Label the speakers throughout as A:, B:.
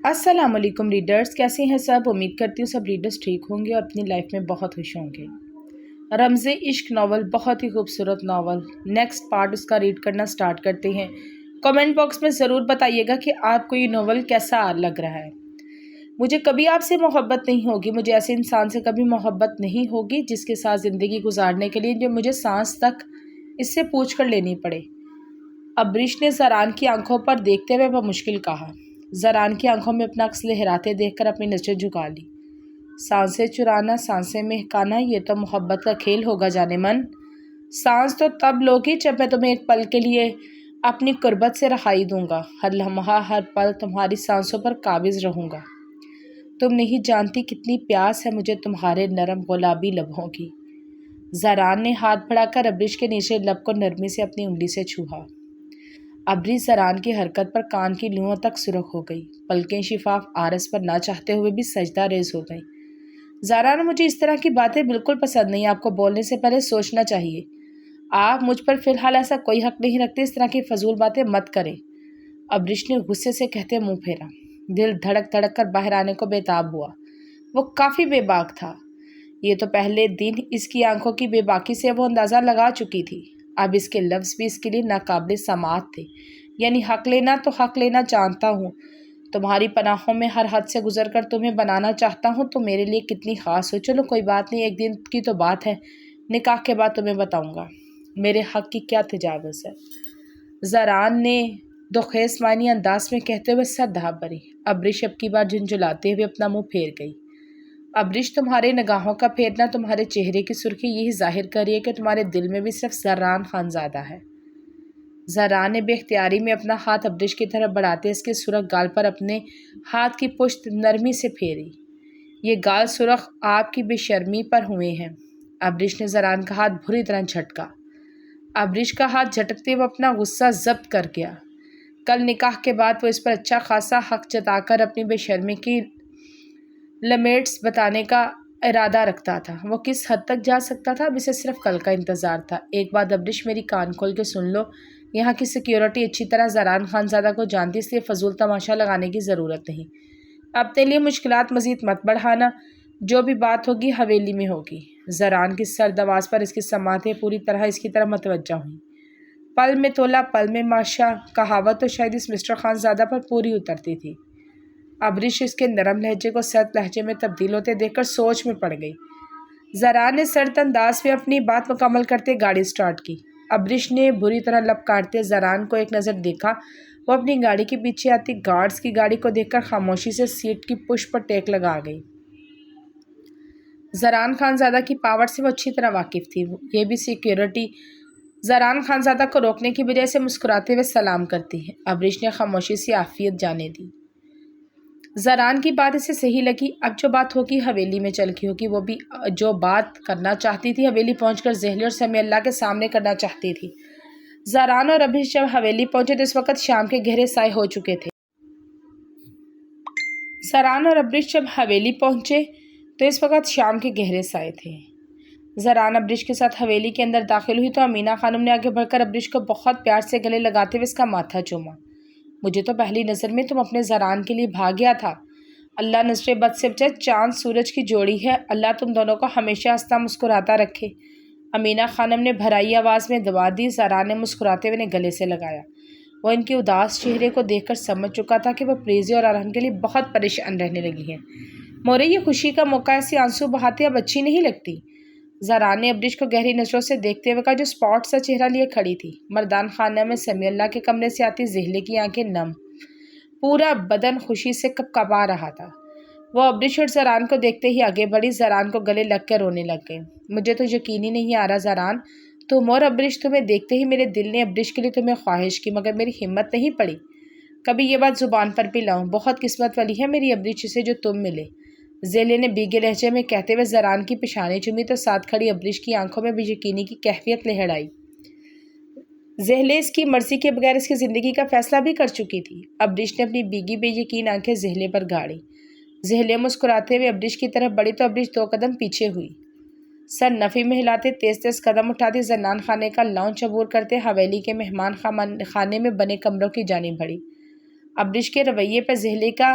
A: السلام علیکم ریڈرز، کیسے ہیں سب؟ امید کرتی ہوں سب ریڈرز ٹھیک ہوں گے اور اپنی لائف میں بہت خوش ہوں گے۔ رمز عشق ناول بہت ہی خوبصورت ناول، نیکسٹ پارٹ اس کا ریڈ کرنا سٹارٹ کرتے ہیں۔ کمنٹ باکس میں ضرور بتائیے گا کہ آپ کو یہ ناول کیسا لگ رہا ہے۔ مجھے کبھی آپ سے محبت نہیں ہوگی، مجھے ایسے انسان سے کبھی محبت نہیں ہوگی جس کے ساتھ زندگی گزارنے کے لیے جو مجھے سانس تک اس سے پوچھ کر لینی پڑے۔ ابریش نے زران کی آنکھوں پر دیکھتے ہوئے بمشکل کہا۔ زران کی آنکھوں میں اپنا عکس لہراتے دیکھ کر اپنی نظریں جھکا لی۔ سانسیں چرانا، سانسیں مہکانا، یہ تو محبت کا کھیل ہوگا جانے من۔ سانس تو تب لوگی جب میں تمہیں ایک پل کے لیے اپنی قربت سے رہائی دوں گا۔ ہر لمحہ، ہر پل تمہاری سانسوں پر قابض رہوں گا۔ تم نہیں جانتی کتنی پیاس ہے مجھے تمہارے نرم گلابی لبوں کی۔ زران نے ہاتھ بڑھا کر ابریش کے نیچے لب کو نرمی سے اپنی انگلی سے چھوا۔ ابریش زران کی حرکت پر کان کی لوؤں تک سرخ ہو گئی، پلکیں شفاف آرس پر نہ چاہتے ہوئے بھی سجدہ ریز ہو گئیں۔ زران، مجھے اس طرح کی باتیں بالکل پسند نہیں، آپ کو بولنے سے پہلے سوچنا چاہیے۔ آپ مجھ پر فی الحال ایسا کوئی حق نہیں رکھتے، اس طرح کی فضول باتیں مت کریں۔ ابریش نے غصے سے کہتے منہ پھیرا۔ دل دھڑک دھڑک کر باہر آنے کو بےتاب ہوا۔ وہ کافی بے باک تھا۔ یہ تو پہلے دن اس کی آنکھوں کی بے باکی سے وہ اندازہ لگا چکی تھی۔ اب اس کے لفظ بھی اس کے لیے ناقابل سماعت تھے۔ یعنی حق لینا تو حق لینا جانتا ہوں، تمہاری پناہوں میں ہر حد سے گزر کر تمہیں بنانا چاہتا ہوں، تو میرے لیے کتنی خاص ہو۔ چلو کوئی بات نہیں، ایک دن کی تو بات ہے، نکاح کے بعد تمہیں بتاؤں گا میرے حق کی کیا تجاوز ہے۔ زران نے دوخیز معنی انداز میں کہتے ہوئے سر دھاپ بری۔ ابریش اب کی بار جھنجھلاتے ہوئے اپنا منہ پھیر گئی۔ ابریش، تمہارے نگاہوں کا پھیرنا، تمہارے چہرے کی سرخی یہی ظاہر کر رہی ہے کہ تمہارے دل میں بھی صرف زران خانزادہ ہے۔ زران نے بے اختیاری میں اپنا ہاتھ ابریش کی طرف بڑھاتے اس کے سرخ گال پر اپنے ہاتھ کی پشت نرمی سے پھیری۔ یہ گال سرخ آپ کی بے شرمی پر ہوئے ہیں۔ ابریش نے زران کا ہاتھ بری طرح جھٹکا۔ ابریش کا ہاتھ جھٹکتے وہ اپنا غصہ ضبط کر گیا۔ کل نکاح کے بعد وہ اس پر اچھا خاصا حق جتا کر اپنی بے شرمی کی لمیٹس بتانے کا ارادہ رکھتا تھا۔ وہ کس حد تک جا سکتا تھا، اب اسے صرف کل کا انتظار تھا۔ ایک بات ابریش، میری کان کھول کے سن لو، یہاں کی سیکیورٹی اچھی طرح زران خانزادہ کو جانتی، اس لیے فضول تماشا لگانے کی ضرورت نہیں۔ اپنے لیے مشکلات مزید مت بڑھانا، جو بھی بات ہوگی حویلی میں ہوگی۔ زران کی سرد آواز پر اس کی سماعتیں پوری طرح اس کی طرف متوجہ ہوئیں۔ پل میں تولا پل میں ماشا، کہاوت تو شاید اس مسٹر خانزادہ پر پوری اترتی تھی۔ ابریش اس کے نرم لہجے کو سرد لہجے میں تبدیل ہوتے دیکھ کر سوچ میں پڑ گئی۔ زران نے سرد انداز میں اپنی بات مکمل کرتے گاڑی سٹارٹ کی۔ ابریش نے بری طرح لب کاٹتے زران کو ایک نظر دیکھا۔ وہ اپنی گاڑی کے پیچھے آتی گارڈز کی گاڑی کو دیکھ کر خاموشی سے سیٹ کی پشت پر ٹیک لگا گئی۔ زران خانزادہ کی پاور سے وہ اچھی طرح واقف تھی۔ یہ بھی سیکیورٹی زران خانزادہ کو روکنے کی بجائے سے مسکراتے ہوئے سلام کرتی ہے۔ ابریش نے خاموشی سے عافیت جانے دی۔ زران کی بات اسے صحیح لگی۔ اب جو بات ہوگی حویلی میں چل کے ہوگی۔ وہ بھی جو بات کرنا چاہتی تھی حویلی پہنچ کر زہلی اور سمیع اللہ کے سامنے کرنا چاہتی تھی۔ زران اور ابریش جب حویلی پہنچے تو اس وقت شام کے گہرے سائے ہو چکے تھے۔ زران اور ابریش جب حویلی پہنچے تو اس وقت شام کے گہرے سائے تھے۔ زران ابریش کے ساتھ حویلی کے اندر داخل ہوئی تو امینہ خانم نے آگے بڑھ کر ابریش کو بہت پیار سے گلے لگاتے ہوئے اس کا ماتھا چوما۔ مجھے تو پہلی نظر میں تم اپنے زران کے لیے بھاگ گیا تھا۔ اللہ نظر بد سے بچائے، چاند سورج کی جوڑی ہے، اللہ تم دونوں کو ہمیشہ ہنستا مسکراتا رکھے۔ امینہ خانم نے بھرائی آواز میں دعا دی۔ زران نے مسکراتے ہوئے گلے سے لگایا۔ وہ ان کے اداس چہرے کو دیکھ کر سمجھ چکا تھا کہ وہ پریزی اور ارحن کے لیے بہت پریشان رہنے لگی ہیں۔ مورے، یہ خوشی کا موقع ایسے آنسو بہاتے اب اچھی نہیں لگتی۔ زران نے ابریش کو گہری نظروں سے دیکھتے ہوئے کہا، جو اسپاٹ سا چہرہ لیے کھڑی تھی۔ مردان خانہ میں سمیع اللہ کے کمرے سے آتی زہلے کی آنکھیں نم، پورا بدن خوشی سے کپکپا رہا تھا۔ وہ ابریش اور زران کو دیکھتے ہی آگے بڑھی، زران کو گلے لگ کے رونے لگ گئے۔ مجھے تو یقین ہی نہیں آ رہا زران، تم اور ابریش، تمہیں دیکھتے ہی میرے دل نے ابریش کے لیے تمہیں خواہش کی، مگر میری ہمت نہیں پڑی کبھی یہ بات زبان پر بھی لاؤں۔ بہت قسمت والی ہے میری ابریش سے جو تم ملے، زیلے نے بھیگے لہجے میں کہتے ہوئے زران کی پیشانی چومی تو ساتھ کھڑی ابریش کی آنکھوں میں بے یقینی کی کیفیت لہر آئی۔ زہلے اس کی مرضی کے بغیر اس کی زندگی کا فیصلہ بھی کر چکی تھی۔ ابریش نے اپنی بھیگی بے یقین آنکھیں زہلے پر گاڑی۔ زہلے مسکراتے ہوئے ابریش کی طرف بڑھی تو ابریش 2 قدم پیچھے ہوئی۔ سر نفی میں ہلاتے تیز تیز قدم اٹھاتی زنان خانے کا لاؤنج عبور کرتے حویلی کے مہمان خانے میں بنے کمروں کی جانب بڑھی۔ ابریش کے رویے پر زہلے کا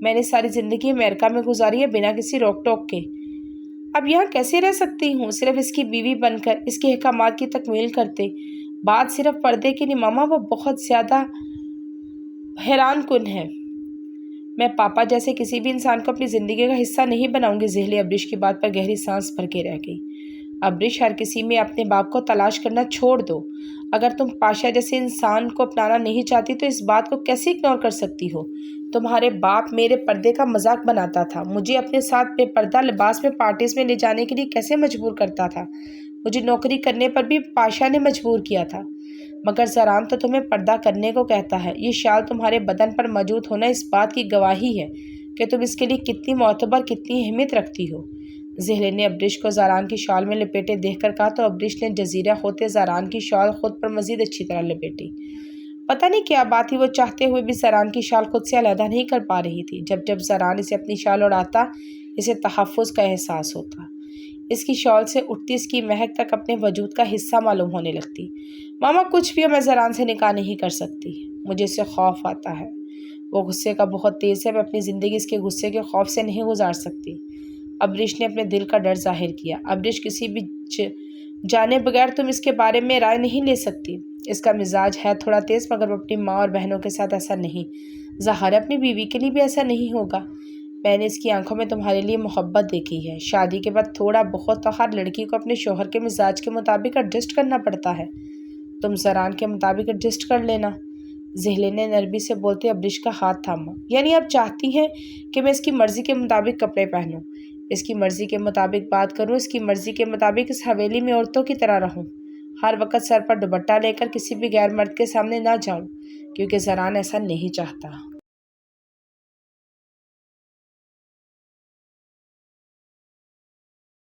A: میں نے ساری زندگی امریکہ میں گزاری ہے بنا کسی روک ٹوک کے۔ اب یہاں کیسے رہ سکتی ہوں صرف اس کی بیوی بن کر، اس کے احکامات کی تکمیل کرتے۔ بات صرف پردے کی نہیں ماما، وہ بہت زیادہ حیران کن ہے۔ میں پاپا جیسے کسی بھی انسان کو اپنی زندگی کا حصہ نہیں بناؤں گی۔ زہلے ابریش کی بات پر گہری سانس بھر کے رہ گئی۔ ابریش، ہر کسی میں اپنے باپ کو تلاش کرنا چھوڑ دو۔ اگر تم پاشا جیسے انسان کو اپنانا نہیں چاہتی تو اس بات کو کیسے اگنور کر سکتی ہو؟ تمہارے باپ میرے پردے کا مذاق بناتا تھا، مجھے اپنے ساتھ بے پردہ لباس میں پارٹیز میں لے جانے کے لیے کیسے مجبور کرتا تھا۔ مجھے نوکری کرنے پر بھی پاشا نے مجبور کیا تھا، مگر زران تو تمہیں پردہ کرنے کو کہتا ہے۔ یہ شال تمہارے بدن پر موجود ہونا اس بات کی گواہی ہے کہ تم اس کے لیے کتنی معتبر، کتنی اہمیت رکھتی ہو۔ زہرے نے ابریش کو زاران کی شال میں لپیٹے دیکھ کر کہا تو ابریش نے جزیرہ ہوتے زاران کی شال خود پر مزید اچھی طرح لپیٹی۔ پتہ نہیں کیا بات تھی، وہ چاہتے ہوئے بھی زاران کی شال خود سے علیحدہ نہیں کر پا رہی تھی۔ جب جب زاران اسے اپنی شال اڑاتا، اسے تحفظ کا احساس ہوتا۔ اس کی شال سے اٹھتی اس کی مہک تک اپنے وجود کا حصہ معلوم ہونے لگتی۔ ماما کچھ بھی میں زران سے نکاح نہیں کر سکتی، مجھے اس سے خوف آتا ہے۔ وہ غصے کا بہت تیز ہے، میں اپنی زندگی اس کے غصے کے خوف سے نہیں گزار سکتی۔ ابریش نے اپنے دل کا ڈر ظاہر کیا۔ ابریش، کسی بھی جانے بغیر تم اس کے بارے میں رائے نہیں لے سکتی۔ اس کا مزاج ہے تھوڑا تیز، مگر وہ اپنی ماں اور بہنوں کے ساتھ ایسا نہیں۔ ظاہر اپنی بیوی کے لیے بھی ایسا نہیں ہوگا۔ میں نے اس کی آنکھوں میں تمہارے لیے محبت دیکھی ہے۔ شادی کے بعد تھوڑا بہت تو ہر لڑکی کو اپنے شوہر کے مزاج کے مطابق ایڈجسٹ کرنا پڑتا ہے۔ تم زران کے مطابق ایڈجسٹ کر لینا۔ زہلے نے نرمی سے بولتے ابریش کا ہاتھ تھاما۔ یعنی آپ چاہتی ہیں کہ میں اس کی مرضی کے مطابق کپڑے پہنوں، اس کی مرضی کے مطابق بات کروں، اس کی مرضی کے مطابق اس حویلی میں عورتوں کی طرح رہوں، ہر وقت سر پر دوپٹہ لے کر کسی بھی غیر مرد کے سامنے نہ جاؤں، کیونکہ زران ایسا نہیں چاہتا۔